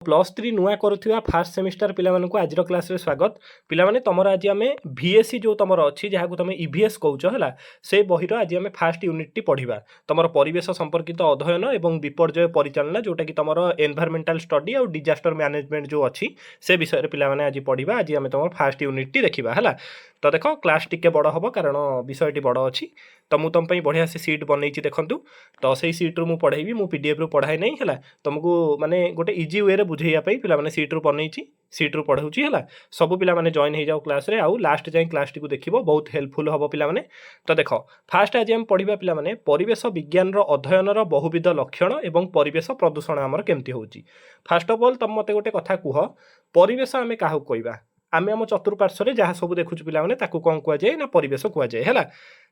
+3 नुआ करुवा fast semester पिला आज क्लास रे स्वागत पिलाने तुम आज आम VSC जो तुम अच्छी जहाँ को तुम EVS कौच है से बहिर आज आम फास्ट यूनिट टी पढ़ा तुम परिवेश संपर्कित अध्ययन और विपर्यय परिचालना जोटा कि तुम एनवायरमेंटल स्टडी और डिजास्टर मैनेजमेंट जो अच्छी से विषय पिलाने आज पढ़ा आज आम तुम फास्ट यूनिट टी देखा है। तो देख क्लास टिके बड़ हम कारण विषयटी बड़ अच्छी तो मुझे तुम बढ़िया से सीट बनई देखूँ तो से सीट्रु मुझे पढ़ेबी मु PDF रु पढ़ाई नहीं है तुमको माने गोटे इजी वे बुझेयापी पिलाने सीट्रु बनई सीट्रु पढ़ाऊँगी है सब पिलाने जॉइन हो जाओ क्लास रे आउ लास्ट जाए क्लास टी देख बहुत हेल्पफुल हम पिलाने। तो देख फास्ट आज आम पढ़ा पिलाने परिवेश विज्ञान अध्ययन बहुविध लक्षण और परिवेश प्रदूषण आमर केमती होची। फास्ट ऑफ ऑल तुम मते गोटे कथा कह परिवेश आम क्या कहवा आम आम चतुर्पार्श्व जहाँ सब देखुचु पिलाने कौन कहुए ना परिवेश कहुए है।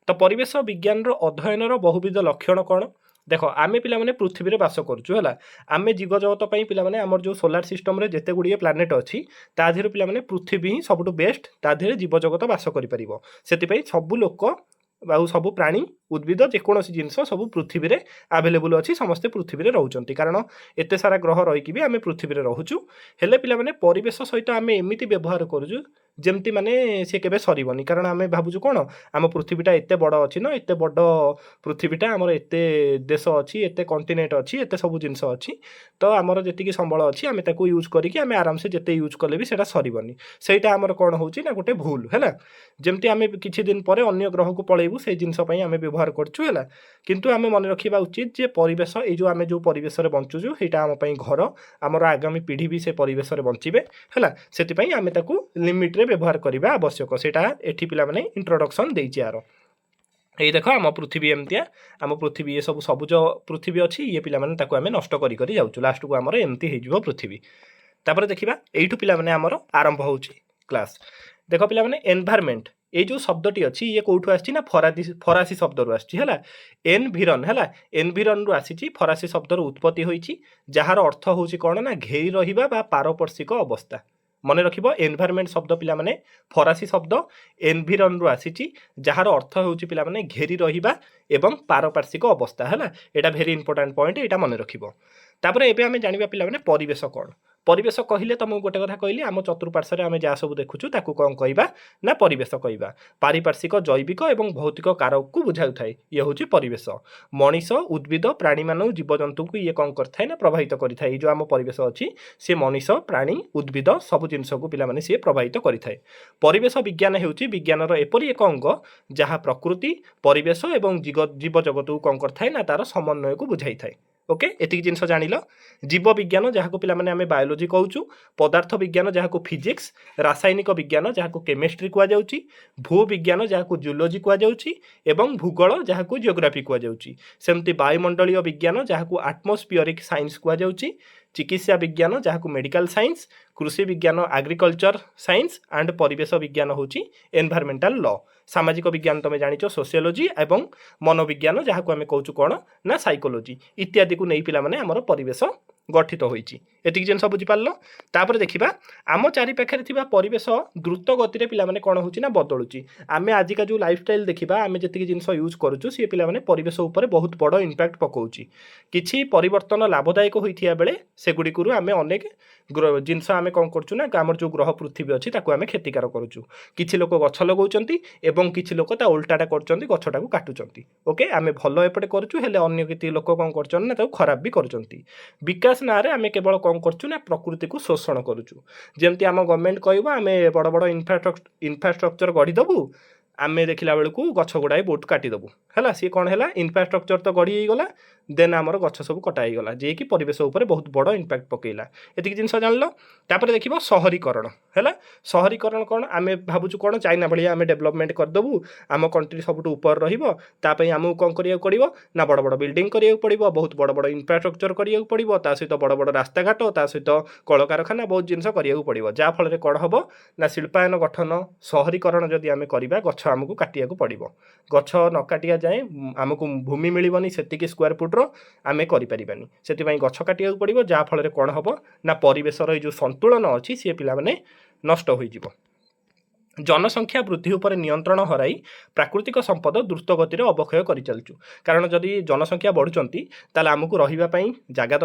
तो परिवेश विज्ञान अध्ययन बहुविध लक्षण कौन देख आम पिलाने पृथ्वी में बास करुचु है आम जीवजगत पिलाने आमर जो सोलार सिस्टम रे जेते गुड़िए प्लानेट अच्छी तादेह पिलाने पृथ्वी ही सबुठ बेस्ट तादेह जीवजगत बास कर से सबू लोक सब प्राणी उद्भिद जेकोसी जिनस सब पृथ्वी में आवेलेबल अच्छी समस्ते पृथ्वी में रोच कारण एत सारा ग्रह रहीकि भी आम पृथ्वी में रोचु हेले पिलाने परिवेश सहित आम एमती व्यवहार करुचु जमती माने सी केबे सरीबनी कारण आम भावुँ कौन आम पृथ्वीटा एत बड़ अच्छी ना एत बड़ पृथ्वीटा आमर एत देश अच्छी एत कंटिनेंट अच्छी एत सब जिनस अच्छी तो आमर जी संबल अच्छी आम यूज करके आम आराम से जिते यूज कले भी सेटा सरीबनी सेटा आमर कौन होची ना गोटे भूल है जमती आम किछि दिन पर अन्य ग्रह को पलैबू से जिनस आम व्यवहार करछु है किंतु आम मन रखा उचित जे परिवेश ये जो आम जो परिवेश में बंचुचु ସେଇଟା आम घर आमर आगामी पीढ़ी भी से परिवेश में बंचे है से आम लिमिट्रे व्यवहार करने आवश्यक सेटा एठी पिला माने इंट्रोडक्शन देइछि यार ये देख आम पृथ्वी एमतिया आम पृथ्वी ये सब सबुज पृथ्वी अच्छी ये पिला माने ताको आमे नष्ट करी करी जाउछु लास्ट को आमर एमती हो पृथ्वी। तापर देखिबा एइठु पिला माने आमर आरंभ होउछि क्लास देख पिला माने एनवायरमेंट ये जो शब्दटी अच्छी ये कौटू आसी ना फरासी शब्द रु आसी है एनभिरन है एनभिरन रु आसी फरासी शब्द उत्पत्ति होइछि जार अर्थ होउछि कौन ना घेरी रहिबा बा पारपर्शिक अवस्था मन रखिब एनवायरमेंट शब्द पिला माने फरासी शब्द एनभिरन रु आसी जार अर्थ होउछि पिला माने घेरी रहिबा एवं पारपार्श्विक अवस्था है एटा भेरी इंपोर्टेंट पॉइंट एटा मन रखिब। तापर एबे आमे जानिबा पिला माने परिवेश कौन परिवेश कहले तुमको गोटे कथा कहली आम चतुर्पार्श्व आम जहाँ सब देखुचु ताकू कौन कहवा ना परिवेश कहवा पारिपार्श्विक जैविक और भौतिक कारक को बुझाऊ थाए ये हूँ परिवेश मनीष उद्भिद प्राणी मान जीवजंतु को ये कौन करता है ना प्रभावित करें जो आम परिवेश अच्छी सी मनीष प्राणी उद्भिद सब जिनस को पिलाने सी प्रभावित करें। परिवेश विज्ञान होउछि विज्ञानर एपरि एक अंग जहाँ प्रकृति परिवेश और जीवजगत को कौन करता है ना तार समन्वय को बुझाई थाए। ओके एतिक जिनस जानिल जीव विज्ञान जहाँ को पिलाने आम बायोलोजी कहूँ पदार्थ विज्ञान जहाँ को फिजिक्स रासायनिक विज्ञान जहाँ को केमिस्ट्री कहुच्छी भू विज्ञान जहाँ को जूलोजी कहुच्छी एवं भूगोल जहाँ को जियोग्राफी कहुच्छी सेमती वायुमंडलीय विज्ञान जहाँ को आटमोस्फियरिक साइंस कहुच्छी चिकित्सा विज्ञान जहाँ को मेडिकल साइंस कृषि विज्ञान एग्रीकल्चर साइंस एंड परिवेश विज्ञान होची एनवायरमेंटल लॉ सामाजिक विज्ञान तुम जानिच सोशियोलॉजी एवं मनोविज्ञान जहाँ को आम कहूँ कौन ना साइकोलॉजी इत्यादि को नहीं पिला माने आमर परिवेश गठित होइछि एतिक जिनस बुझिपार। तापर देखिबा आम चारि पाखरे थिबा परिवेश द्रुत गति पिला माने कौन होछि ना बदलुछि आमे आजिका जो लाइफस्टाइल देखिबा आमे जतिक जिनस यूज करूछु सी पिला माने परिवेश ऊपर बहुत बड़ इंपैक्ट पकाउछि किछि परिवर्तन लाभदायक होइथिया बेले सेगुडी कुरु आमे अनेक जिनस आमे कौन करछु ना आमर जो ग्रह पृथ्वी अछि ताकू आमे क्षतिकार करूछु किछि लोक गछ लगाउछंती एवं किछि लोक ता उल्टाटा करछंती गछटाकू काटुछंती। ओके आमे भलो एपटे करछु हेले अन्य किछि लोक कौन करछन ना ताकू खराब भी करछंती विकास ना रे आमे केवल कौन करछु ना प्रकृति को शोषण करूछु जेमती आम गवर्नमेंट कहबो आमे बड़ बड़ इंफ्रास्ट्रक्चर गढ़ी दबु आमे देखिला बेलू गछ गुड़ाए बहुत काटिदेबू है सी कौन है इंफ्रास्ट्रक्चर तो गढ़ी गला देन आमर गछ सब कटाईगला जे कि परिवेश उपर बहुत बड़ इंपैक्ट पकेला एतिक जिनस जानिल। तापर देखिबो शहरीकरण है शहरीकरण कौन आमे भावुछु कौन चाइना भलिया आमे डेवलपमेंट करदेबू आम कंट्री सबुठ ऊपर रहिबो तापई आमको कौन करिया पड़िबो ना बड़ बड़ बिल्डिंग करिया पड़िबो बहुत बड़ बड़ इंफ्रास्ट्रक्चर करिया पड़िबो ता सहित बड़ बड़ रास्ता घाट ता सहित कलकारखाना बहुत जिनस करिया पड़िबो जा फल रे कौन हबो ना शिल्पायन गठन शहरीकरण जदि आमे करिबा गछ आमको काटिया पड़िबो गछ न काटिया जाए आमको भूमि मिलबनी सेतिकी स्क्वायर फुट आमे करिपारिबानी सेतिबाई गछ काटिया पड़िबो जा फल रे कौन हबो ना परिवेशर जो संतुलन अच्छी सी पिला माने नष्ट होई जिवो। जनसंख्या वृद्धि उपर नियंत्रण हराई प्राकृतिक संपद द्रुत गति अवक्षय कर चलचु कारण जदि जनसंख्या बढ़ुंट ताल आमको रही जगह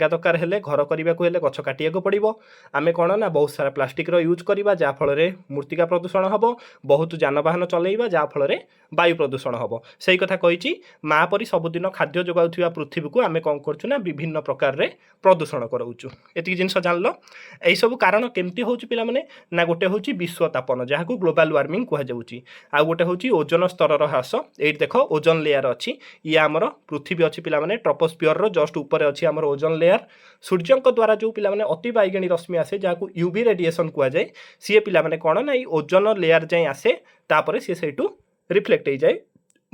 दरकार हेले घर करने को गछ काटिया पड़ो आम कौन ना बहुत सारा प्लास्टिक यूज करवा जहाँफल मृत्तिका प्रदूषण हम बहुत जानवाहन चलैवा जहाँफल वायु प्रदूषण हम से कथा कही माँ परी सबुदिन खाद्य जोगाउथिबा पृथ्वी को आम कौन करूँ ना विभिन्न प्रकार रे प्रदूषण कराऊँ एति जिनस जान यही सब कारण केमती हो पाने ना गोटे हूँ विश्वतापन जहाँ को ग्लोबल वार्मिंग कहुच्छी आउ गोटे हूँ ओजोन स्तर ह्रास ये देख ओजोन लेयर अच्छी ये आमर पृथ्वी अच्छी पाने ट्रोपोस्फियर जस्ट ऊपर अच्छी आमर ओजोन लेयर सूर्य द्वारा जो पाने अति बैगणी रश्मि आसे जहाँ को यूवी रेडिएशन कहुए सी पाने कौन ना ओजोन लेयर जाए आसे तापर सी से रिफ्लेक्ट हो जाए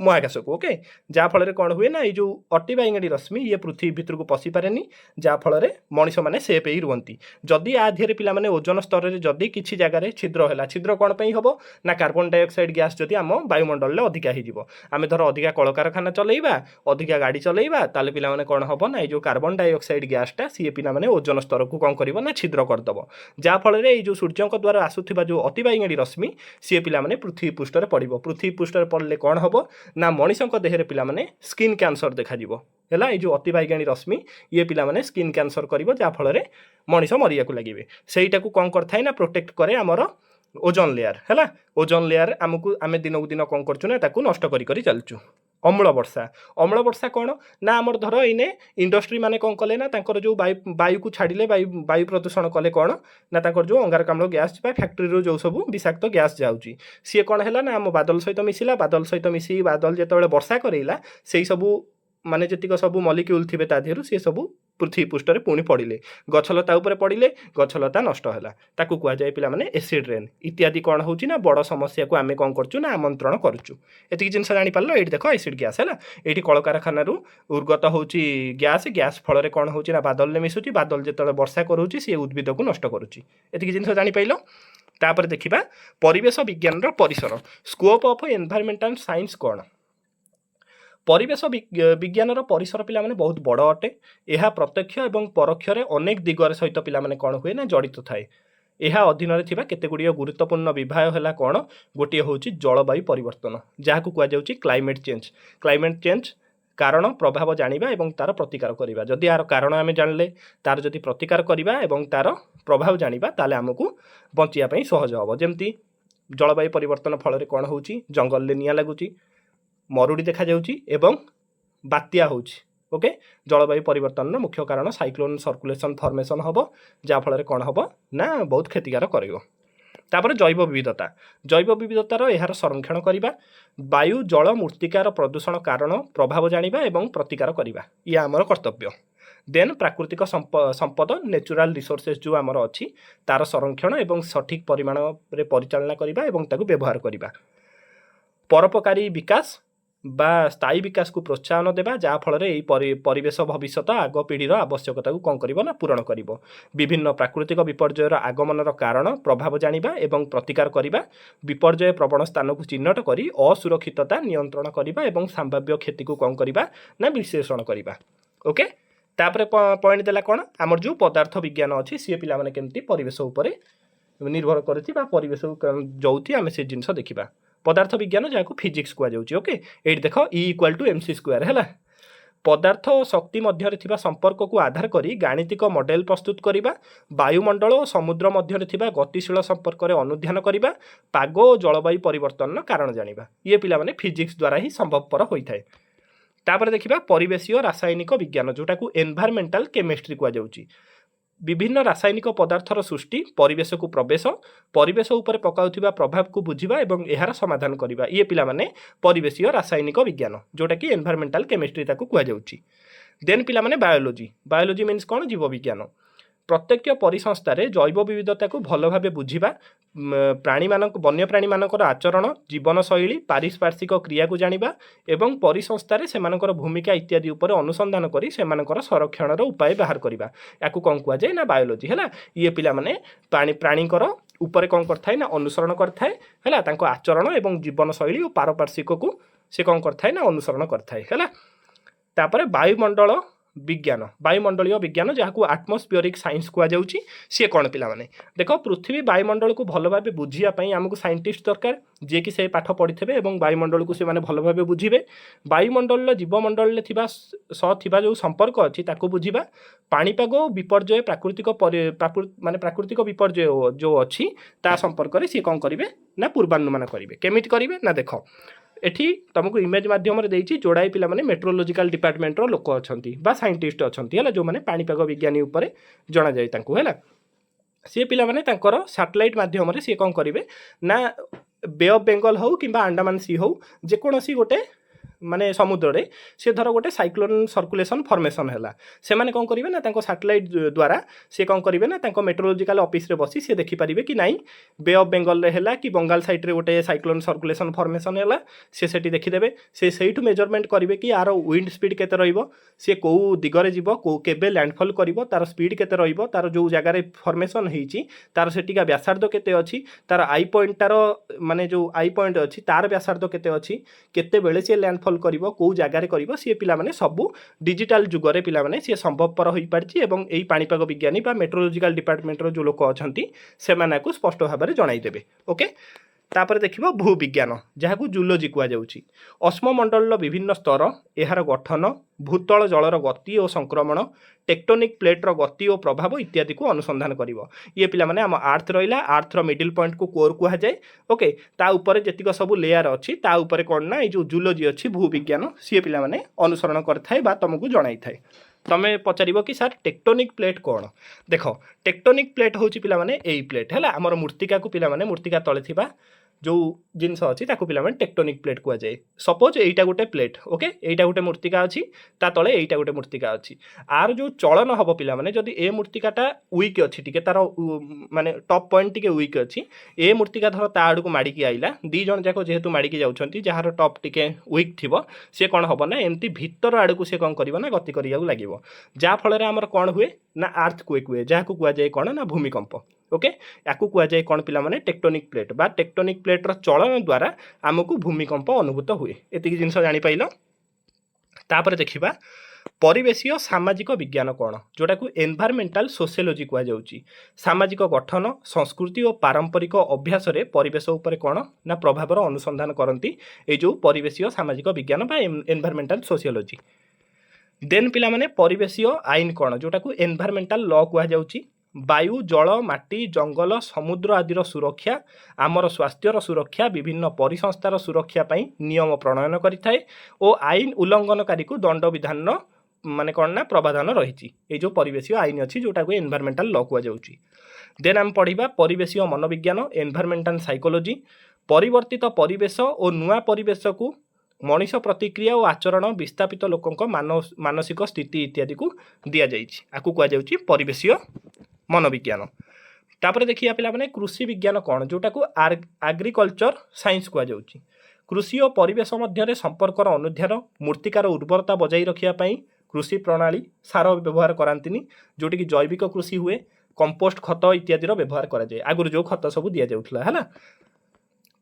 महाकाश को ओके जहाँफल कौन हुए ना ये जो अति बैगणी रश्मि ये पृथ्वी भितर को पशि पारे जहाँफल मनीष मैंने सेफ ही रुहति जदि आ धीरे पाने ओजोन स्तर में जदि किसी जगह छिद्र है छिद्र कौन पर हम ना कार्बन डाइऑक्साइड गैस जदि आम वायुमंडल में अधिका होमें धर अधिका कलकारखाना चलैबा अधिका गाड़ी चलैबा ताले पिलामाने कौन हम ना जो कार्बन डाइऑक्साइड गैसटा सी पाने ओजोन स्तर को कौन कर ना छिद्र करदेव जहाँफल जो सूर्य द्वारा आसुवा जो अति बैगणी रश्मि सी पाने पृथ्वी पृष्ठ में पड़ो पृथ्वी पृष्ठ में पड़े कौन हम ना मनीषों देहरे पिलामाने स्किन कैंसर देखा है ये जो अति बैगणी रश्मि ये पिलामाने स्किन कैंसर कर जहाँफल मनीष मरिया को लगे सहीटा को कौन करए ना प्रोटेक्ट करे आमर ओजोन लेयर है ओजोन लेयर आमको आम दिन को दिन कौन करूँ नष्ट कर चलचु अम्ल वर्षा कौन ना आमर धर इने इंडस्ट्री माने कौन कले ना तांकर जो वायु को छाड़िले वायु प्रदूषण कले कौन ना तांकर जो अंगारकाम्ल गैस फैक्ट्री जो सब विषाक्त गैस जाऊँगी सी कौन है ना आम बादल सहित मिसिला बादल सहित मिसी बादल जो वर्षा करेला से सबू माने जतिक सब मलिक्यूल थे तादेहरु सी सब पृथ्वी पृष्ठ में पुणी पड़े गछलता उपर पड़े गछलता नष्ट है ताकू कहुए पे एसिड रेन इत्यादि कौन हो ना बड़ समस्या को आम कौन करूँ ना आमंत्रण करुँ एति जिन जापार ये देख एसिड गैस है ये कलकारखाना उर्गत हो गैस फल कौन हो बादल मिसुची बादल जो वर्षा करुँच सी उद्भिद को नष्ट करुँच एति जिन जापार तापर देखा परिवेश विज्ञान परिसर स्कोप ऑफ एनवायरमेंटल साइंस कौन परिवेश विज्ञान परिसर पिला माने बहुत बड़ अटे यह प्रत्यक्ष एवं परोक्ष अनेक दिगर सहित पिला माने कौन हुए ना जड़ित थाए यह अधीन केतेगुड़िए गुरुत्वपूर्ण विभाग है कौन गोटे हूँ जलवायु परिवर्तन जहाँ को कहुच्छी क्लाइमेट चेंज कारण प्रभाव जानिबा एवं तार प्रतिकार करिबा जदि यार कारण आम जानले तार जदि प्रतिकार करिबा एवं तार प्रभाव जानिबा ताले आमको बंचिया पई सहज हबो जेमती जलवायु परिवर्तन फल कौन हो जंगल ले निया लगुची मरुड़ी देखा जाउची एवं बात्या होची ओके जलवायु परिवर्तन मुख्य कारण साइक्लोन सर्कुलेशन फॉर्मेशन हम जहाँफल कौन हम ना बहुत क्षतिकार कर तापर जैव विविधतार यार संरक्षण करवा वायु जल मृत्तिकार प्रदूषण कारण प्रभाव जानिबा एवं प्रतिकार करवा ये आमर कर्तव्य देन प्राकृतिक संपद नेचुरल रिसोर्सेस जो आमर अच्छी तार संरक्षण एवं सठिक परिमाण रे परिचालना करवा एवं ताकू व्यवहार करवा परोपकारी विकास बा स्थायी विकास को प्रोत्साहन देवा जहाँफल परिवेश भविष्यत आग पीढ़ीर आवश्यकता को कौन कर पूरण कर विभिन्न प्राकृतिक विपर्ययर आगमनर कारण प्रभाव जानिबा एवं प्रतिकार करवा विपर्यय प्रवण स्थान को चिन्हट कर असुरक्षितता नियंत्रण करवा एवं संभाव्य क्षति को कौन करवा ना विश्लेषण करवा ओके तापर पॉइंट देला कौन आमर जो पदार्थ विज्ञान अच्छी सी पिला माने केमती परिवेश उपर निर्भर करती परिवेश जोथी आम से जिनस देखा पदार्थ विज्ञान जहाँ को फिजिक्स कहुच्छे ओके ये देख E=mc² है पदार्थ और शक्ति मध्य संपर्क को आधार करी गाणितिक मॉडल प्रस्तुत करवा वायुमंडल और समुद्र मध्य गतिशील संपर्क में अनुध्यान करवा पाग और जलवायु परिवर्तन कारण जानिबा ये पिला माने फिजिक्स द्वारा ही संभवपर होता है तापर देखिबा परिवेशीय रासायनिक विज्ञान जोटा को एनवायरमेंटल केमिस्ट्री कहुच्छी विभिन्न रासायनिक पदार्थर सृष्टि परिवेश को प्रवेश परिवेश उपर पकाउथिबा प्रभाव को बुझिबा एवं एहार समाधान करवा ये पिला माने परिवेशीय रासायनिक विज्ञान जोटा कि एनवायरमेंटल केमिस्ट्री ताकू कहुच्छी देन पिला माने बायोलोजी मीन्स कौन जीव विज्ञान प्रत्येक परिसंस्थार जैव विविधता को भल भाव बुझा प्राणी वन्य प्राणी मानकर आचरण जीवनशैली पारिपार्श्विक क्रिया को जानिबा एवं परिसंस्थार सेमानकर भूमिका इत्यादि उपर अनुसंधान करी सेमानकर संरक्षणर उपाय बाहर करवा याकू कौन कहुए ना बायोलोजी है ये पिला माने प्राणीकर उपर कौन करथाए ना अनुसरण करथाए है तांको आचरण एवं जीवनशैली और पारिपार्श्विक को से कौन करथाए ना अनुसरण करथाए है तापर वायुमंडल विज्ञान वायुमंडलीय विज्ञान जहाँ को आटमोस्फियरिक साइंस कहुच्छी सी कौन पाने देख पृथ्वी वायुमंडल को भल भाव बुझापी आमको साइंटिस्ट दरकार जी कि से पाठ पढ़ी थे और वायुमंडल को से भल भाव बुझे वायुमंडल जीवमंडल सह जो संपर्क अच्छी बुझा पाणीपाग विपर्यय प्राकृतिक माने प्राकृतिक विपर्यय जो अच्छी ता संपर्क में सी कौन करेंगे ना पूर्वानुमान करेंगे केमिति करेंगे ना देख एठी तुमको इमेज माध्यम देती जोड़ाई पिला माने मेट्रोलोजिकल डिपार्टमेंट रो लोक अच्छी साइंटिस्ट अच्छी जो मैंने पाणीपाग विज्ञानी उपर जना जाए है सी पिला माने तांकर सैटेलाइट माध्यम सी कौन करेंगे ना बे ऑफ बेंगल हो कि अंडमान सी हो जेकोसी गोटे माने समुद्र रे से धर गोटे साइक्लोन सर्कुलेशन फॉर्मेशन है से माने कौन करेंगे ना सैटेलाइट द्वारा से कौन करेंगे ना मेट्रोलोजिकल ऑफिस रे बसी से देखिपारे कि नाई बे ऑफ बेंगल रे है कि बंगाल साइड रे गोटे साइक्लोन सर्कुलेशन फॉर्मेशन है से सेठी देखिदेवे से सहीठू मेजरमेंट करेंगे कि यार विंड स्पीड केते रहिबो से कौ दिगरे जीव कौ केबे लैंडफॉल करिवो तार स्पीड केते रहिबो तार जो जगार फॉर्मेशन होईची तार सेटिका व्यासार्ध केते अछि तार आई पॉइंट तार माने जो आई पॉइंट अछि तार व्यासार्ध केते अछि केते बेले से लैंडफॉल करिवो कौ जगार करिवो सी पिला माने सबु डिजिटल जुगरे पिला माने सी संभवपर होई पारछि एवं एई पाणीपाग विज्ञानी बा मेट्रोलॉजिकल डिपार्टमेंट रो जो लोक अछंती सेमानाकु स्पष्ट भाव में जणाई देबे ओके तापर देखिबो भूविज्ञान जहाँ को जूलोजी कुआ जाउछि अस्ममंडल विभिन्न स्तर एहार गठन भूतल जलर गति और संक्रमण टेक्टोनिक प्लेट्र गति और प्रभाव इत्यादि को अनुसंधान करिवो ये पिला माने आम आर्थ रहिला आर्थर मिडिल पॉइंट को कोर कुआ जाए ओके ता ऊपर जेतिक सब लेयर अच्छी ता ऊपर कौन ना जो जूलोजी अच्छी भूविज्ञान सी पिला माने अनुसरण करथाय बा तुमको जणाई थाए तमें पचार कि सर टेक्टोनिक प्लेट कौन देख टेक्टोनिक प्लेट हूँ पिला माने एई प्लेट है आमर मूर्तिका को पिला माने मूर्तिका तले थिबा जो जिनस अच्छी ताकू पिला माने टेक्टोनिक प्लेट कुआ जाए सपोज एटा गोटे प्लेट ओके एटा गोटे मूर्तिका अच्छी ता तले एटा गोटे मूर्तिका अच्छी आर जो चलन हम पिला माने जदि ए मूर्तिकाटा वीक अच्छी टिके तार माने टॉप पॉइंट टिके वीक अच्छी ए मूर्तिका धर ता आड़ को माड़िकी आइला दी जन जाक जेहेतु माड़िकी जाउछंती जहार टॉप टिके वीक थिबो से कौन हम ना एमती भीतर आड़ को से कौन करिवो ना गति करिया लागिवो जा फल आमर कौन हुए ना आर्थ क्वेक हुए जहाँ को कुआ जाए कौन ना भूमिकंप ओके याकू कुआ जाए कौन पिला माने टेक्टोनिक प्लेट बा टेक्टोनिक प्लेट्र चलन द्वारा आमको भूमिकंप अनुभूत हुए एतिक जिनस जानिपाइल तापर देखिबा परिवेशीय सामाजिक विज्ञान कौन जोटा को एनवायरमेंटल सोशियोलॉजी कुआ जाउची सामाजिक गठन संस्कृति और पारंपरिक अभ्यास रे परिवेश उपर कौन ना प्रभावर अनुसंधान करती ए जो परिवेशीय सामाजिक विज्ञान बा एनवायरमेंटल सोशियोलॉजी देन पिला माने परिवेशीय आईन कौन जोटा को एनवायरमेंटल लॉ कुआ जाउची वायु जल माटी जंगल समुद्र आदिर सुरक्षा आमर स्वास्थ्यर सुरक्षा विभिन्न परिसंस्थार सुरक्षा पाई नियम प्रणयन करिथाए और आईन उल्लंघनकारी को दंड विधान माने कौन ना प्रावधान रही ये जो परिवेशीय आईन अच्छी जोटा को एनवायरमेंटल लॉ कुआ जाउची देन आम पढ़िबा परिवेशीय मनोविज्ञान एनवायरमेंटल साइकोलॉजी परिवर्तित परिवेश और नुआ परिवेश को मनीष प्रतिक्रिया और आचरण विस्थापित लोकों मानसिक स्थिति इत्यादि को दि जाइछि आकु कुआ जाउछि परिवेशीय मनोविज्ञान तापर देखिए पिला माने कृषि विज्ञान कौन जोटा को एग्रीकल्चर साइंस कुआ जाउछि कृषि और परिवेश मध्य संपर्कर अनुध्यान मूर्तिकार उर्वरता बजाई रखिया पई कृषि प्रणाली सार व्यवहार करांतिनी जोटी की जैविक कृषि हुए कंपोस्ट खत इत्यादि व्यवहार करा जाए आगुर जो खत सब दिया जाउथला है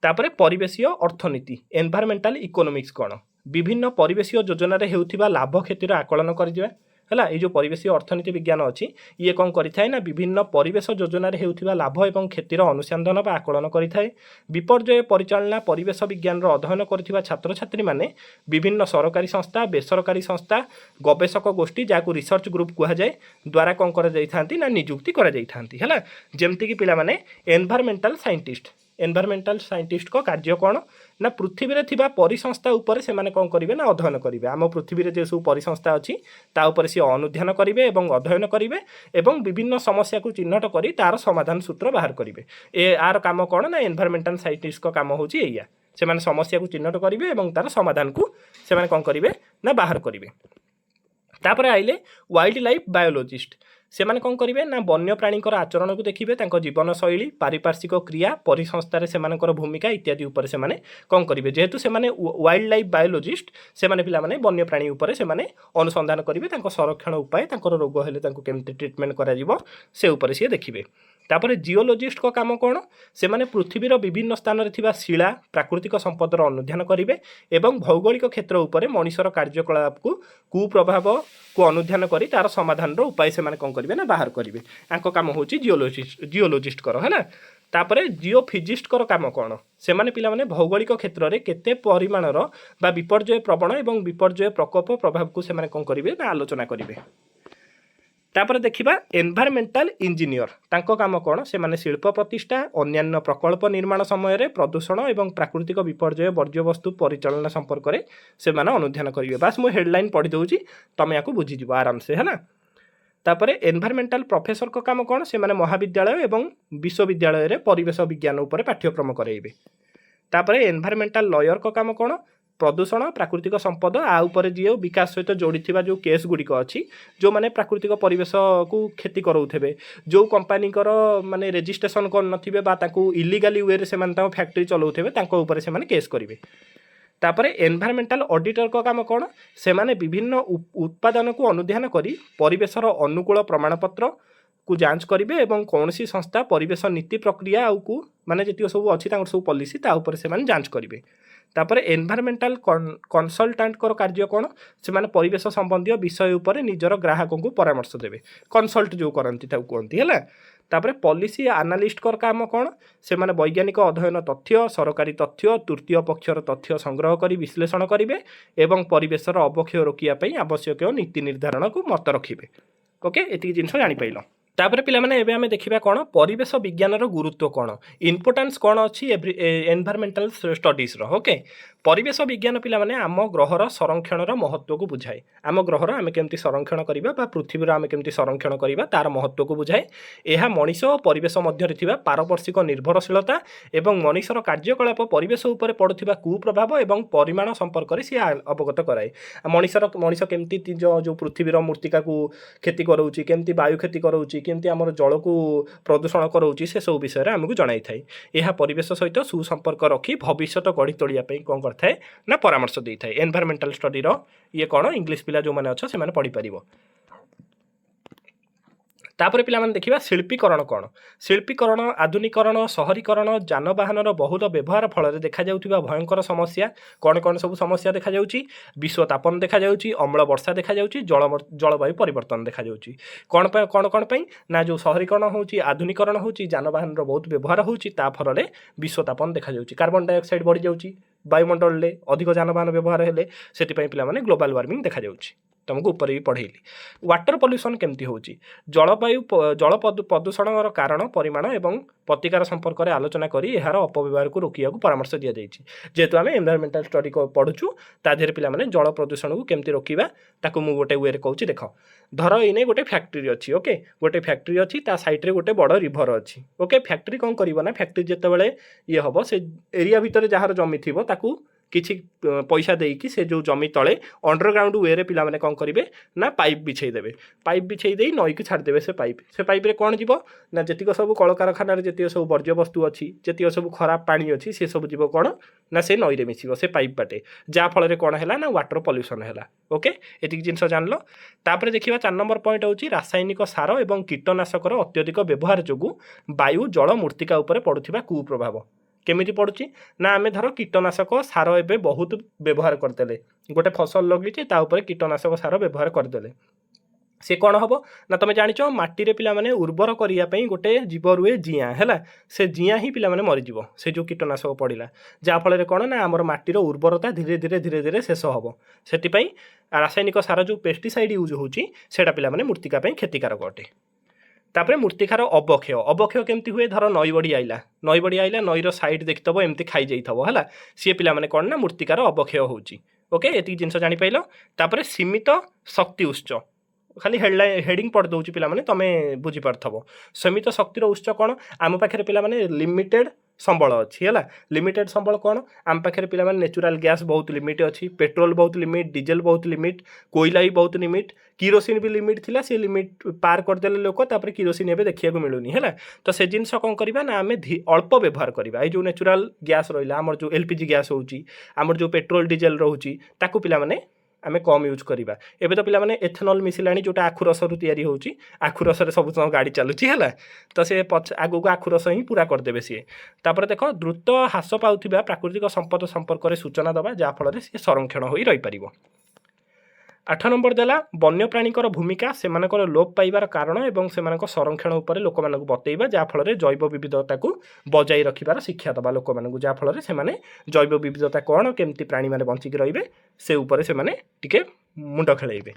तापरे परिवेशीय अर्थनीति एनवायरमेंटल इकोनॉमिक्स कौन विभिन्न परिवेशीय योजना रे हेउथिबा लाभ क्षतिर आकलन करिदिबा है ये जो परिवेशीय अर्थनीति विज्ञान अच्छी ये कौन करिथाए ना विभिन्न परिवेश योजना रे हेउथिबा लाभ एवं क्षतिर अनुसंधान बा आकलन करिथाए विपर्यय परिचालना परिवेश विज्ञान अध्ययन करथिबा छात्र छात्री माने विभिन्न सरकारी संस्था बेसरकारी संस्था गवेषक गोष्ठी जहाँ रिसर्च ग्रुप कह जाए द्वारा कौन कर जाइथांती ना नियुक्ति कर जाइथांती है जेमती कि पिला माने एनवायरमेंटल साइंटिस्ट को कार्य कौन ना पृथ्वी रे थिबा परिसंस्था उपर से माने कौन करिवे ना अध्ययन करिवे आम पृथ्वी रे जे सब परिसंस्था अछि ता उपर से अनुध्यान करिवे एवं अध्ययन करिवे एवं विभिन्न समस्या को चिन्हट करी तार समाधान सूत्र बाहर करिवे ए आर काम कौन ना एनवायरमेंटल साइंटिस्ट को काम होची एया से माने समस्या को चिन्हट करिवे एवं तार समाधान को से माने कौन करिवे ना बाहर करिवे तापर आइले वाइल्ड लाइफ बायोलॉजिस्ट से माने कौन करिवे ना वन्य प्राणी आचरण को देखिए जीवन शैली पारिपार्श्विक क्रिया परिसंस्थार से भूमिका इत्यादि उपर से माने कौन करिवे जेहेतु से माने वाइल्ड लाइफ बायोलॉजिस्ट से माने पिला माने वन्य प्राणी उपर से माने अनुसंधान करिवे संरक्षण उपाय रोग हेले केमती ट्रिटमेंट करा जिवो से उपर से देखिए तापर जिओलोजिस्ट को काम कौन से माने पृथ्वीर विभिन्न स्थान में थिबा शिला प्राकृतिक संपदर अनुध्यान करेंगे एवं भौगोलिक क्षेत्र उपर मनुष्यर कार्यकलाप को कुप्रभाव को अनुध्यान करी तार समाधान उपाय से कौन करेंगे ना बाहर करेंगे काम हूँ जिओलोजिस्ट कर है तापर जिओफिजिस्ट कर काम कौन से माने पिला माने भौगोलिक क्षेत्र में केते परिमाणर बा विपर्यय प्रवण एवं विपर्यय प्रकोप प्रभाव को से कौन करेंगे ना आलोचना करेंगे। तापर देखिबा एनवायरमेंटल इंजीनियर तांको काम कौन से माने शिल्प प्रतिष्ठा अन्यान्य प्रकल्प निर्माण समय रे प्रदूषण एवं प्राकृतिक विपर्यय वर्ज्यवस्तु परिचालन संपर्क में से माने अनुध्यान करेंगे। बस मु हेडलाइन पढ़ी दूची तुम या बुझीज आराम से है ना। तापर एनवायरमेंटल प्रोफेसर को काम कौन से माने महाविद्यालय एवं विश्वविद्यालय रे परिवेश विज्ञान उपर पाठ्यक्रम कराइबे। तापर एनवायरमेंटल लॉयर को काम कौन प्रदूषण प्राकृतिक संपद आउपर जी विकास सहित जोड़ी जो केस गुड़िक अच्छी जो माने प्राकृतिक परिवेश को क्षति कराउथे जो कंपानी माने रेजिस्ट्रेशन कर ताकू इलीगली वे से फैक्ट्री चलाउथे से केस करेंगे। तापर एनवायरमेंटल ऑडिटर को काम कौन से माने विभिन्न उत्पादन को अनुध्यान करी परिवेशर अनुकूल प्रमाणपत्र को जांच करेंगे और कौन सी संस्था परिवेश नीति प्रक्रिया को माने जी सब अच्छी सब पॉलिसी से जांच करेंगे। तापर एनवायरमेंटल कंसल्टेंट कर कार्य कौन से माने परिवेश संबंधी विषय उपर निजर ग्राहक को परामर्श देवे कंसल्ट जो करती कहती है। तापर पॉलिसी एनालिस्ट कर काम कौन से माने वैज्ञानिक अध्ययन तथ्य सरकारी तथ्य तृतीय पक्षर तथ्य संग्रह कर विश्लेषण करेंगे एवं परिवेशर अवक्षय रोकिया आवश्यक नीति निर्धारण को मत रखिए। ओके एति जिनस जानि पाइल। तापर पिला माने एबे हमें देखिबा कोन परिवेश विज्ञानर गुरुत्व कोन इम्पोर्टेंस कोन अछि एनवायरमेंटल स्टडीज रो। ओके परिवेश विज्ञान पिला माने आम ग्रहर संरक्षणर महत्व को बुझाए आम ग्रहर आमे केमती संरक्षण करिबा बा पृथ्वीर आमे केमती संरक्षण करिबा तार महत्व को बुझाए। एहा मनुष्य और परिवेश मध्य थिबा पारस्परिक निर्भरशीलता एवं मनुष्यर कार्यकलाप परिवेश उपर पड़ुथिबा कुप्रभाव एवं परिमाण संपर्क रे से अवगत कराए। मनुष्य केमती जो पृथ्वीर मूर्तिका को क्षति कराउची केमती वायु क्षति कराउची केमती आमर जल को प्रदूषण कराउची से सब विषय रे हमकु जणाई थाए। एहा परिवेश सहित सुसंपर्क रखी भविष्यत गढ़ी तोड़िया पई कोन करथाए ना परामर्श देई थाए। एनवायरमेंटल स्टडी रो ये कोन इंग्लिश पिला जो माने अच्छा से माने पढ़ी परिबो। तापर पिला माने देखिबा शिल्पीकरण कोन शिल्पीकरण आधुनिकरण शहरीकरण जानवाहन बहुल व्यवहार फल देखा जाउथिबा भयंकर समस्या कौन कौन सब समस्या देखा जाउची विश्वतापन देखा जाउची अम्ल वर्षा देखा जाउची जलवायु परिवर्तन देखा जाउची कौन पई ना जो शहरीकरण होउची आधुनिकरण होउची जानवाहन बहुत व्यवहार होउची ता फल विश्वतापन देखा जाउची कार्बन डाइऑक्साइड बढ़ी जाउची वायुमंडल में अधिक जानवाहन व्यवहार हेले सेति पई पिला माने ग्लोबल वार्मिंग देखा जाउची तुमको ऊपर भी पढ़ेली। वाटर पॉल्यूशन केमती होउची जलवायु जल प्रदूषण कारण परिमाण एवं प्रतिकार संपर्क में आलोचना करी यार अपव्यवहार को रोकिया परामर्श दि जाइए। जेहेतु आम एनवायरमेंटल स्टडी को पढ़ुचु तादेह पिला माने जल प्रदूषण को केमती रोकिबा ताकू मु गोटे वे कहूँ देख धर इने गोटे फैक्ट्री अच्छी ओके गोटे फैक्ट्री अच्छी ता साइड रे गोटे बड़ रिभर अच्छी ओके फैक्ट्री कौन करिवो ना फैक्ट्री जेतेबेले ये हम से एरिया भितर जार जमी थिबो ताकू किछि पैसा देकी से जो जमी तले अंडरग्राउंड वे रे पिला माने कौन करेंगे ना पाइप बिछाई देवे पाइप बिछाई दे नई की छाड़देवे से पाइप रे कौन जीव ना जीक सब कलकारखाना जी सब वर्ज्य वस्तु अच्छी जी सब खराब पानी अच्छी से सब जीव कौन ना से नई रे मिसिबो से पाइप बाटे जहाँफल कौन है ना वाटर पॉल्यूशन है। ओके एतिक जिनस जान तापर देखिबा 4 नंबर पॉइंट होची रासायनिक सार एवं कीटनाशकर अत्यधिक व्यवहार जोगु वायु जल मूर्तिका उपर पड़ुथिबा कुप्रभाव केमिति पड़ुची ना आमे धर कीटनाशक सार एबे बहुत व्यवहार करदेले गोटे फसल लगी ताऊपर कीटनाशक सार व्यवहार करदेले से कौन हम ना तुम जाच माटी पिला माने उर्वर करने गोटे जीव रुए जिया है से जिया ही पिला माने मरीज से जो कीटनाशक पड़ा जहाँफल कौन ना आमर माटीर उर्वरता धीरे धीरे धीरे धीरे शेष हम से रासायनिक सार जो पेस्टिसाइड यूज होची सेटा पिला माने मूर्तिका क्षतिकारक अटे। तापर मूर्तिकार अवक्षय केमती हुए धर नई बड़ी आइला नईर साइड देखिथबो एमती खाई जाइथबो हला सी पिला माने कौन ना मूर्तिकार अवक्षय होची। ओके एति जिनस जानि पाइल। तापर सीमित शक्ति उत्स खाली हेडिंग पढ़ दउची पिला माने तमे बुझी पारथबो सीमित शक्तिर उत्स कौन आम पाखे पिला माने लिमिटेड संबल अच्छी है लिमिटेड संबल कौन आम पाखे पिला माने नेचुरल गैस बहुत लिमिट अच्छी पेट्रोल बहुत लिमिट डीजेल बहुत लिमिट कोयला भी बहुत लिमिट किरोसिन भी लिमिट थिला से लिमिट पार करदेले लोक तापर किरोसिन एबे देखिया को मिलुनी है तो से जिनस कौन करबा ना आमे अल्प व्यवहार करबा जो नेचुरल गैस रहिला हमर जो एलपीजी गैस होउची हमर जो पेट्रोल डीजेल रहउची ताकू पिला माने आम कम यूज करवा। एबे तो पिलाने एथेनॉल मिसिला जोटा आखु रसरू तैयारी होची, आखु रसरे सब गाड़ी चलुची है, तो सी आगू आखु रस ही पूरा करदेवे सी। तापर देख द्रुत ह्रास पाउथिबा प्राकृतिक संपद संपर्क में सूचना दबा जहाँफल सी संरक्षण हो रही पार। 8 नंबर देला वन्यप्राणीकर भूमिका से लोप पाइबार कारण एवं से संरक्षण उपर लोक मानक बतैबा जहाँफल जैव विविधता को बजाई रखिबार शिक्षा दबा लोक मानक जहाँफल से जैव विविधता कौन केमती प्राणी मैंने बंचिक रे से उपर से टिके मुंड खेलैबे।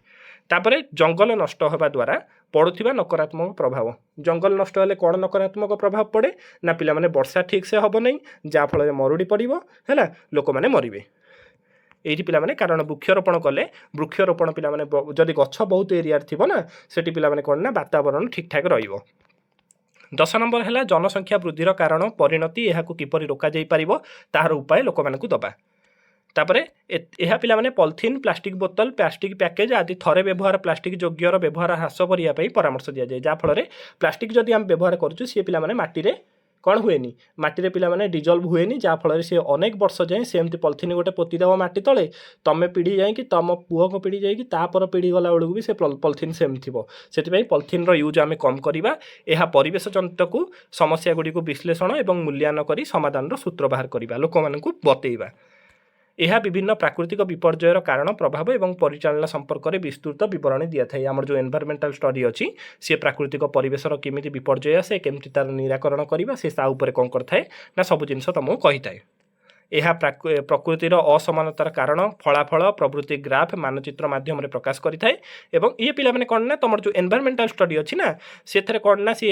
तापरे जंगल नष्ट होगा द्वारा पड़ुथिबा नकारात्मक प्रभाव। जंगल नष्ट हेले कौन नकारात्मक प्रभाव पड़े ना पिला माने वर्षा ठीक से हम नहीं जहाँफल मरुड़ी पड़ो है लोक मैंने मरबे ये पिलाने। कारण वृक्षरोपण कले वृक्षरोपण पिलाने जदि गछ बहुत एरिया थी ना सेठी पिलाने कौन ना वातावरण ठीक ठाक रहिबो। 10 नंबर है जनसंख्या वृद्धिर कारण परिणति यह किपर रोक जापर तार उपाय लोक मानक दबा। तापरे यह पिलाने पॉलिथीन प्लास्टिक बोतल प्लास्टिक पैकेज आदि थरे व्यवहार प्लास्टिक योग्यर व्यवहार ह्रास करने परामर्श दि जाए जहाँफल प्लास्टिक जदि आम व्यवहार करूँ सी पिलाने माटी कौन हुए माटी पिलाने डिजल्व हुए जहाँफल सी अनेक वर्ष जाए सेमती पॉलिथीन गोटे पोतीदेव माटी तले तमें पीढ़ी जाकि तुम पुओ को पीढ़ी जाकि तापर पीढ़ी गला बेलू भी से पॉलिथीन सेम थी से पॉलिथीन यूज आम कम करवा। यह परिवेश जनित को समस्या गुड़ी विश्लेषण और मूल्यांकन कर समाधान सूत्र बाहर करवा लोक मानक बतैबा। यह विभिन्न प्राकृतिक विपर्ययर कारण प्रभाव एवं परिचालना संपर्क में विस्तृत बरणी दिया था। आमर जो एनवायरमेंटल स्टडी अच्छी सी प्राकृतिक परिवेशर केमिति विपर्यय से केमती तार निराकरण करवा से कौन करए ना सब जिन तुमको कही था। यह प्रकृतिर असमानतार कारण फलाफल प्रवृत्ति ग्राफ मानचित्र माध्यम प्रकाश करें। ये पिला माने कौन ना तुम जो एनवायरमेंटल स्टडी अच्छी ना से कौन ना सी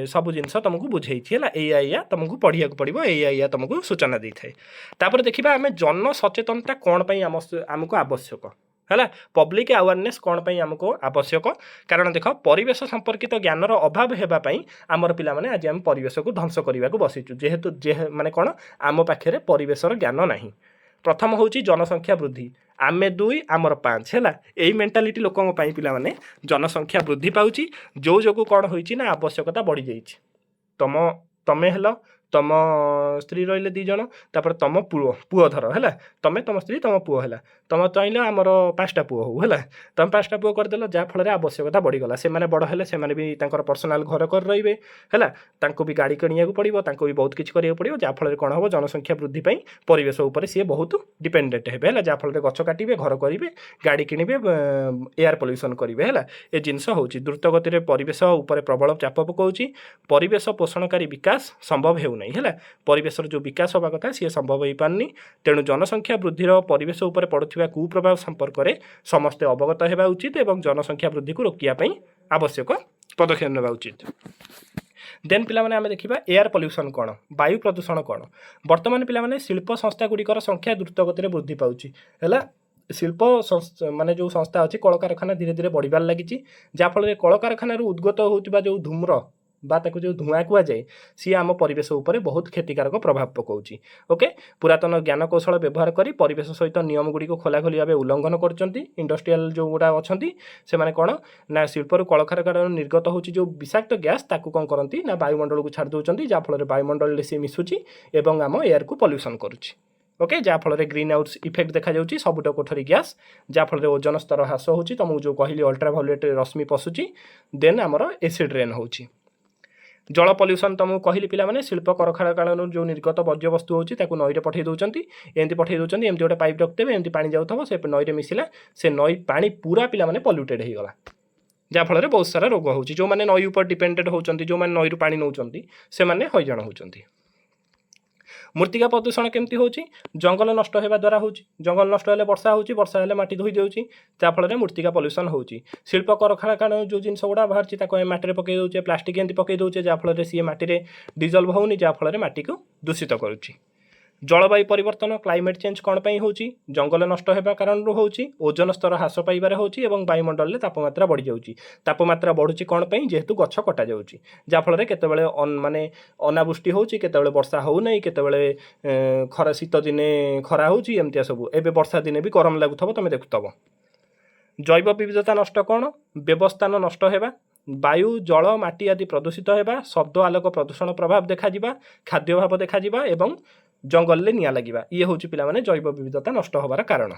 सब जिन तुमको बुझे या तुमको पढ़िया पड़ो या तुमको सूचना दे थाए। तापर देखा आम जन सचेतनता कौन आमको आवश्यक है पब्लिक अवेयरनेस कौन पर आमको आवश्यक। कारण देख परिवेश संपर्कित ज्ञानर अभाव होगापाई आमर पिला माने आज आम परिवेश को ध्वंस करने को बसीचु जेहेतु माने कौन आम पाखे परिवेशर ज्ञान ना। प्रथम हूँ जनसंख्या वृद्धि आमे 2 आमर 5 है यही मेंटालिटी लोकों पिला माने जनसंख्या वृद्धि पाउची जो जो कौन होइची ना आवश्यकता बढ़ी जाइए। तमें हेल तुम स्त्री रही 2 जन तापर तुम पुओ धर है तुम तुम स्त्री तुम पुओ है तुम चाहिए आमर 5टा पुओ हो है तुम 5टा पुओ करदेल जहाँफल आवश्यकता बढ़ीगला से बड़ हेले से भी पर्सनाल घर कर रे है भी गाड़ी किणा पड़ो भी बहुत किसी करा पड़ो जहाँफल कौन हम जनसंख्या वृद्धि परिवेश उपर सी बहुत डिपेंडेंट है जहाँफल गछ काटे घर करेंगे गाड़ी किणवे एयर पल्यूशन करेंगे है ये जिनस हूँ द्रुत गति परिवेश उपर प्रबल चाप पकाउची परिवेश पोषणकारी विकास संभव हो नहीं है परिवेशर जो विकास होगा कथा सी संभव हो पारनी। तेणु जनसंख्या वृद्धिर परिवेश उपर पड़ुथिबा कुप्रभाव संपर्क में समस्ते अवगत होगा उचित एवं जनसंख्या वृद्धि को रोकिया आवश्यक पदक्षेप नेबा उचित। देन पिला माने आमे देखिबा एयर पल्यूशन कौन वायु प्रदूषण कौन। वर्तमान पिला माने शिल्प संस्था गुड़िकर संख्या द्रुत गति में वृद्धि पाउची है शिल्प माने जो संस्था अच्छी कल कारखाना धीरे धीरे बढ़िबार लगी जहाँफल कल कारखाना उद्गत होता जो धूम्र बा जो धुआं कहुए सी आम परिवेश उपर बहुत क्षतिकारक प्रभाव पकाउची। ओके पुरातन ज्ञान कौशल व्यवहार करी परिवेश सहित नियम गुड़ी खोलाखोली भाव उल्लंघन करचंती इंडस्ट्रियल जो गुड़ा अच्छी से कौन ना शिल्पर कलकारखाना निर्गत होची जो विषाक्त गैस ताकू कौन करती ना वायुमंडल को छाड़ दौरान जहाँफल वायुमंडल से मिशुची एवं आम एयर को पल्यूशन करुच्ची। ओके जहाँफल ग्रीन हाउस इफेक्ट देखा जाउची सबुठ कोठरी गैस जहाँफल ओजन स्तर ह्रास होची तुमको जो कहली अल्ट्राभायोलेट रश्मि पशुची देन आमर एसिड रेन होची। जल पल्यूशन तुमको कहली पिला माने शिल्प कारखाना जो निर्गत वर्ज्य वस्तु होची ताकू नईरे पठे दौरान एमती पठे दौरान एमती गोटे पाइप रखते एमती पानी जाऊँ से नईरे मिसिला से नई पानी पूरा पिला माने पल्यूटेड हो गला जहाँफल बहुत सारा रोग होची जो माने नई उपर डिपेंडेड होचंती जो माने नईरू पानी नौचंती से माने हैजान होचंती। मृत्तिका प्रदूषण केमती होची जंगल नष्ट होगा द्वारा होची जंगल नष्ट हेले वर्षा होची वर्षा हेले माटी धोई जाउची जहाँफल मृत्तिका पल्यूशन होची। शिल्प कारखाना जो जिनस गुड़ा बाहर माटी पकई दौचे प्लास्टिक एमती पकई दौचे जहाँफल सी माटी डिजल्व होनी जहाँफल माटी को दूषित करुच्ची। जलवायु परिवर्तन क्लाइमेट चेंज कौन पर होची जंगल नष्ट होगा कारण होची ओजन स्तर ह्रास पाइबार होची एवं वायुमंडल में तापमात्रा बढ़ी जाउची तापमात्रा बढ़ुची कौन पर जेहेतु गछ कटा जाउची जहाँफल केतेबेले माने अनावृष्टि होची केतेबेले वर्षा हो नहीं केतेबेले खरा शीत दिने खरा होची एमतिया सब एबे वर्षा दिने भी गरम लागुथबो तमे देखुथबो। जैव विविधता नष्ट कौन व्यवस्थान नष्ट होगा वायु जल माटी आदि प्रदूषित होगा शब्द आलोक प्रदूषण प्रभाव देखा खाद्यभाव देखा एवं जंगल में निया लगे ये हूँ पिला माने जैव विविधता नष्ट होबार कारण।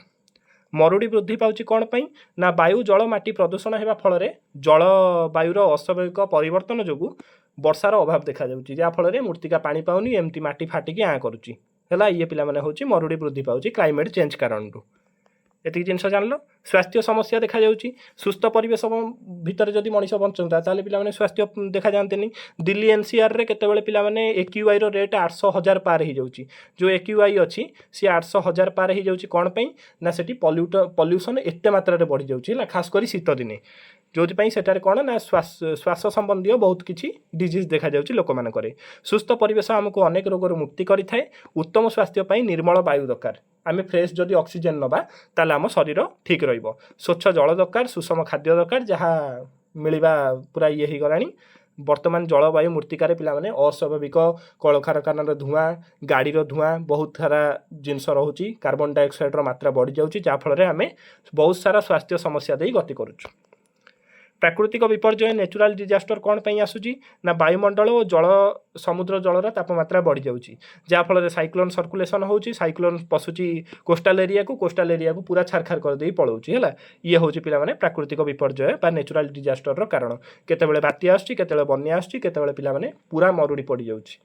मरुड़ी वृद्धि पाउछि कोन पई ना वायु जल माटी प्रदूषण हेबा फल जलवायुर अस्वाभाविक परिवर्तन जोगु वर्षार अभाव देखा जाउछि जा फल मृत्तिका पानी पाउनी एमती माटी फाटिकी आँ करुछि हैला ये पिला माने होछि मरुड़ी वृद्धि पाउछि क्लाइमेट चेंज कारण एतिक जिनस जानल स्वास्थ्य समस्या देखा जाउछि सुस्थ परिवेश भितर जदि मनीष बंचता ताले पिला माने स्वास्थ्य देखा जाते दिल्ली एनसीआर रे केतेबेले पिला माने एक्यूआई रो रेट 800,000 पार हो जाउछि जो एक्यूआई अछि सी 800,000 पार हो जाउछि कोन पई ना सेठी पॉल्यूशन एते मात्रा रे बढ़ी जाउछि ला खास करी शीत दिने जोपाई सेटारे कौन ना श्वास संबंधी बहुत किसी डिजीज देखा जाउछि लोक मानकरे सुस्थ परिवेश आमको अनेक रोगर मुक्ति करिथाए उत्तम स्वास्थ्य निर्मल वायु दरकार आम फ्रेश जदि ऑक्सीजन नबा ताले आम शरीर ठीक रहिबो स्वच्छ जल दरकार सुषम खाद्य दरकार जहाँ मिलवा पूरा ये हो गलानी वर्तमान जलवायु मृत्तिकार पिलाने अस्वाभाविक कलकारखानार धुआं गाड़ी धुआं बहुत सारा जिनस रोचे कार्बन डाइऑक्साइड मात्रा बढ़ी जाऊँगी जहाँफल आम बहुत सारा स्वास्थ्य समस्या दे गति करुचु प्राकृतिक विपर्यय नेचुरल डिजास्टर कौन पर आसूची ना वायुमंडल और जल समुद्र जलर तापमात्रा बढ़ी जाऊँगी जहाँफल साइक्लोन सर्कुलेसन होची साइक्लोन पशुची कोस्टाल एरिया को पूरा छारखार करदे पलाऊँगी है ये हूँ पे प्राकृतिक विपर्यय बा नेचुरल डिजास्टर कारण केतेबेले बात्या आसुची केतेबेले बन्या आसुची केतेबेले पिलामाने पूरा मरुड़ी पड़ जाऊँगी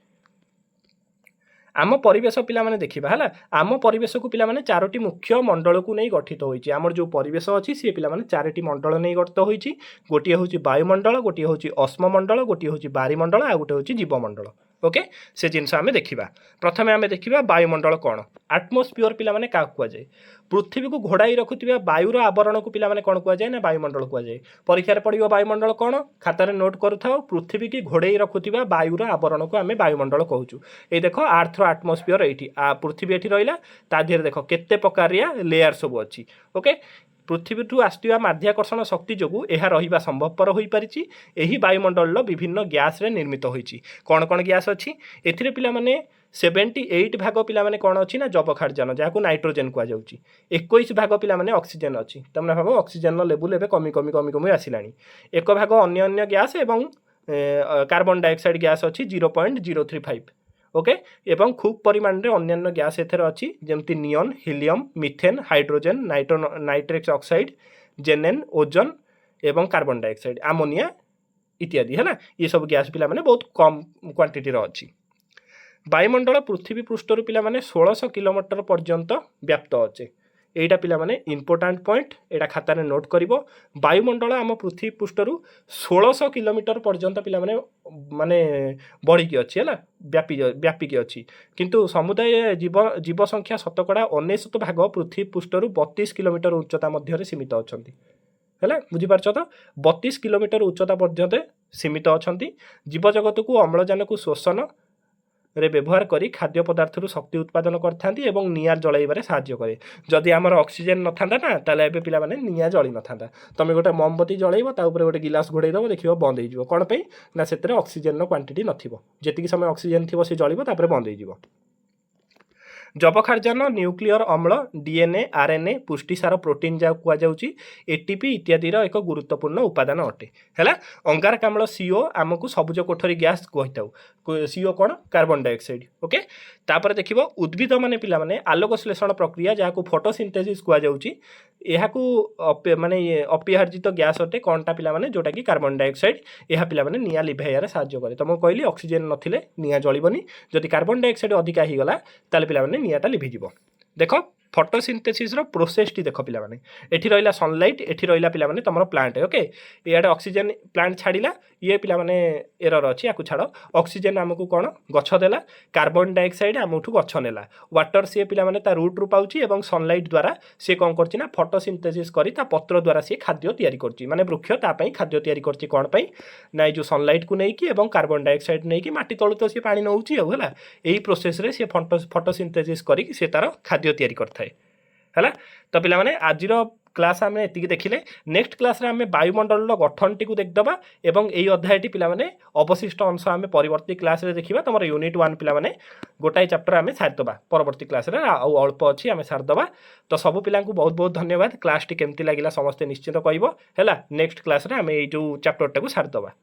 आम परिवेश पिलाने देखा है आम परिवेश को पिलाने चारोटी मुख्य मंडल को नहीं गठित होती आमर जो परिवेश अच्छी सी पिलाने चारोटी मंडल नहीं गठित होती गोटे हूँ वायुमंडल गोटे हूँ अश्ममंडल गोटे हूँ बारीमंडल आ गोटे हूँ जीवमंडल ओके से जिनस आम देखा प्रथम आम देखा वायुमंडल कौन आटमोस्फियर पिलाने क्या कहुए पृथ्वी को घोड़ाई रखुवा वायुर आवरण को पिलाने कौन कहुए ना वायुमंडल कहुए परीक्षार पड़ो वायुमंडल कौन खातार नोट करूँ पृथ्वी की घोड़ाई रखुवा वायुर आवरण को आम वायुमंडल कहूँ ये देख आर्थर आटमोस्फियर ये पृथ्वी ये रहा ता देहरे देख केते प्रकार लेयर सब अच्छी ओके पृथ्वी ठू आसुवा माध्याकर्षण शक्ति जोगु यह रहिबा संभवपर हो पारिछि एही वायुमंडल विभिन्न गैस रे निर्मित होइछि कौन कौन गैस अच्छी एथिरे पिला माने 78 भाग पिला माने कौन अच्छी ना जबखारजान जहाँ नाइट्रोजेन कहुच्छी 21 भाग पिला माने ऑक्सीजन अच्छी तुमने भाव ऑक्सीजन लेवल एवं कमी कमी कमी कमी आसला एक भाग अन्य गैस एवं कार्बन डाइऑक्साइड गैस अच्छी 0.035 ओके एवं खूब परिमाण रे अन्य गैस एथेर अच्छी जमती neon helium methane hydrogen nitrous oxide जेनेन ओजोन एवं कार्बन डाइऑक्साइड आमोनिया इत्यादि है ना ये सब गैस पिला माने बहुत कम क्वांटिटी रो अच्छी वायुमंडल पृथ्वी पृष्ठर पिला माने 1600 किलोमीटर पर्यंत व्याप्त अच्छे एटा पिला माने इंपोर्टाट पॉइंट एटा खातार नोट करिवो वायुमंडल आम पृथ्वी पृष्ठर 1600 किलोमीटर पर्यंत पिला माने माने बढ़ी अच्छी है व्यापिकी अच्छी किंतु समुदाय जीव संख्या शतकड़ा 99 भाग पृथ्वी पृष्ठर 32 किलोमीटर उच्चता मध्य सीमित अच्छा है बुझीपार तो 32 किलोमीटर उच्चता पर्यंत सीमित अच्छा जीवजगत को अम्लजान को शोषण रे व्यवहार करी खाद्य पदार्थ शक्ति उत्पादन करथांती एवं निया जलाइबारे साहाय्य करे जदि आमर ऑक्सीजन न थांदा ना ताले एबे पिला माने निया जଳି न थांदा तमे गोटे मोमबत्ती जळाइबो ता ऊपर गोटे गिलास घोड़ाई दबो देखिबो बंद हो कौन पे ना सेतरे ऑक्सीजन क्वांटिटी नथिबो जेतिकी समय ऑक्सीजन थिबो से जळिबो तापर बंद हो जबखारजान न्यूक्लियर अम्ल डीएनए आरएनए पुष्टिसार प्रोटीन जहाँ कहुच्छी एटीपी इत्यादि एक गुरुत्वपूर्ण उपादान अटे है अंगारकाम्ल सीओ आमको सबुज कोठरी गैस कही सीओ कौन कार्बन डाइऑक्साइड ओके तापर देखिबो उद्भिद माने पिला माने आलोक श्लेषण प्रक्रिया जहाँ फोटोसिंथेसिस कहुच्छी यहाँ माने अपरिहार्जित गैस अटे कौनटा पिला माने जोटा कि कार्बन डाइऑक्साइड यह पिला माने निया लिभाइबार साहाय्य करे तुमको कहली ऑक्सीजन नथिले निया जळिबनी जदि कार्बन डाइऑक्साइड अधिका ही गला ताले पिला माने नियाटा लिभिजिवो देख फोटोसिंथेसिस रो प्रोसेस टी देख पिला माने एठी रहिला सनलाइट एठी रहिला पिला माने तमरो प्लांट ओके इयाडे ऑक्सीजन प्लांट छाड़िला ये पिला माने एरर अछि याकु छाड़ ऑक्सीजन हमकु कोन गछ देला कार्बन डाइऑक्साइड हमठु गछ नेला वाटर से पिला माने ता रूट रु पाउची एवं सनलाइट द्वारा से कोन करची ना फोटोसिंथेसिस करी ता पत्र द्वारा से खाद्य तयारी करची माने वृक्ष ता पई खाद्य तयारी करची कोन पई ना जो सनलाइट को नै कि एवं कार्बन डाइऑक्साइड नै कि माटी तळु तो से पानी नउची होला एही प्रोसेस रे से फोटोसिंथेसिस करी से तार खाद्य तयारी करथाय है तो पिला माने आजिर क्लास आम एति देखिले नेक्स्ट क्लास रे आम वायुमंडल गठन टी देखदबा एवं यही अध्यायटी पिला माने अवशिष्ट अंश आम परवर्ती क्लास रे देखिबा तुम यूनिट 1 पिला माने गोटाए चैप्टर आम सारिदबा परवर्ती क्लास रे अल्प अच्छी आम सारिदबा तो सब पिला बहुत बहुत धन्यवाद क्लास टी केमती लागिला समस्ते निश्चित कहबो हैला नेक्स्ट क्लास रे आम जो चैप्टर टाको सारिदबा।